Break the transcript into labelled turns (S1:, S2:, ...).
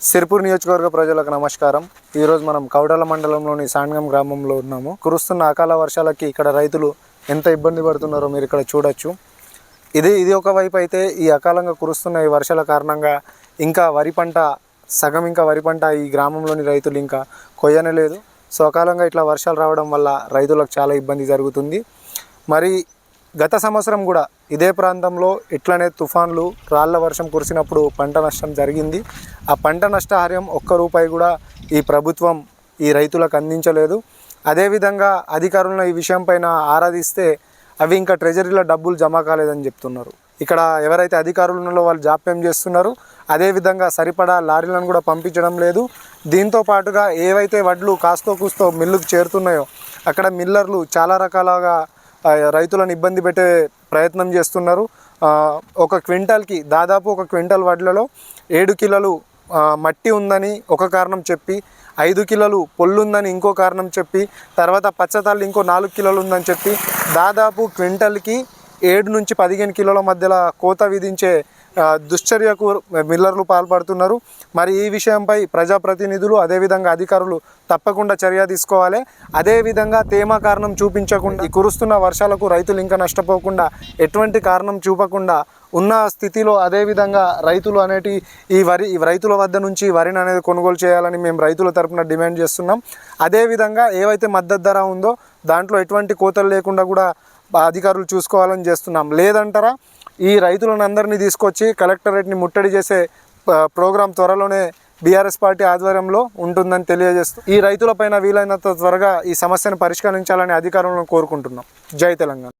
S1: సిర్పూర్ నియోజకవర్గ ప్రజలకు నమస్కారం. ఈరోజు మనం కౌడల మండలంలోని సాంగం గ్రామంలో ఉన్నాము. కురుస్తున్న అకాల వర్షాలకి ఇక్కడ రైతులు ఎంత ఇబ్బంది పడుతున్నారో మీరు ఇక్కడ చూడొచ్చు. ఇది ఒక వైపు అయితే, ఈ అకాలంగా కురుస్తున్న ఈ వర్షాల కారణంగా ఇంకా వరి పంట సగం వరి పంట ఈ గ్రామంలోని రైతులు ఇంకా కొయ్యనే లేదు. సో అకాలంగా ఇట్లా వర్షాలు రావడం వల్ల రైతులకు చాలా ఇబ్బంది జరుగుతుంది. మరి గత సంవత్సరం కూడా ఇదే ప్రాంతంలో ఇట్లనే తుఫాన్లు రాళ్ల వర్షం కురిసినప్పుడు పంట నష్టం జరిగింది. ఆ పంట నష్టహారం ₹1 కూడా ఈ ప్రభుత్వం ఈ రైతులకు అందించలేదు. అదేవిధంగా అధికారులను ఈ విషయం పైన ఆరాధిస్తే అవి ఇంకా ట్రెజరీలో డబ్బులు జమ కాలేదని చెప్తున్నారు. ఇక్కడ ఎవరైతే అధికారులు ఉన్నారో వాళ్ళు జాప్యం చేస్తున్నారు. అదేవిధంగా సరిపడా లారీలను కూడా పంపించడం లేదు. దీంతో పాటుగా ఏవైతే వడ్లు కాస్తో కూస్తో మిల్లుకు చేరుతున్నాయో అక్కడ మిల్లర్లు చాలా రకాలుగా రైతులను ఇబ్బంది పెట్టే ప్రయత్నం చేస్తున్నారు. ఒక క్వింటాల్కి దాదాపు 1 క్వింటాల్ వడ్లలో 7 కిలోలు మట్టి ఉందని ఒక కారణం చెప్పి, 5 కిలోలు పొల్లు ఉందని ఇంకో కారణం చెప్పి, తర్వాత పచ్చతాళ్ళు ఇంకో 4 కిలోలు ఉందని చెప్పి దాదాపు క్వింటాల్కి 7 నుంచి 15 కిలోల మధ్యలో కోత విధించే దుశ్చర్యకు మిల్లర్లు పాల్పడుతున్నారు. మరి ఈ విషయంపై ప్రజాప్రతినిధులు అదేవిధంగా అధికారులు తప్పకుండా చర్య తీసుకోవాలి. అదేవిధంగా తేమ కారణం చూపించకుండా ఈ కురుస్తున్న వర్షాలకు రైతులు ఇంకా నష్టపోకుండా ఎటువంటి కారణం చూపకుండా ఉన్న స్థితిలో అదేవిధంగా రైతులు అనేటి ఈ రైతుల వద్ద నుంచి వరిని అనేది కొనుగోలు చేయాలని మేము రైతుల తరపున డిమాండ్ చేస్తున్నాం. అదేవిధంగా ఏవైతే మద్దతు ధర ఉందో దాంట్లో ఎటువంటి కోతలు లేకుండా కూడా అధికారులు చూసుకోవాలని చేస్తున్నాం. లేదంటారా ఈ రైతులను అందరినీ తీసుకొచ్చి కలెక్టరేట్ని ముట్టడి చేసే ప్రోగ్రాం త్వరలోనే బీఆర్ఎస్ పార్టీ ఆధ్వర్యంలో ఉంటుందని తెలియజేస్తూ ఈ రైతులపైన వీలైనంత త్వరగా ఈ సమస్యను పరిష్కరించాలని అధికారులను కోరుకుంటున్నాం. జై తెలంగాణ.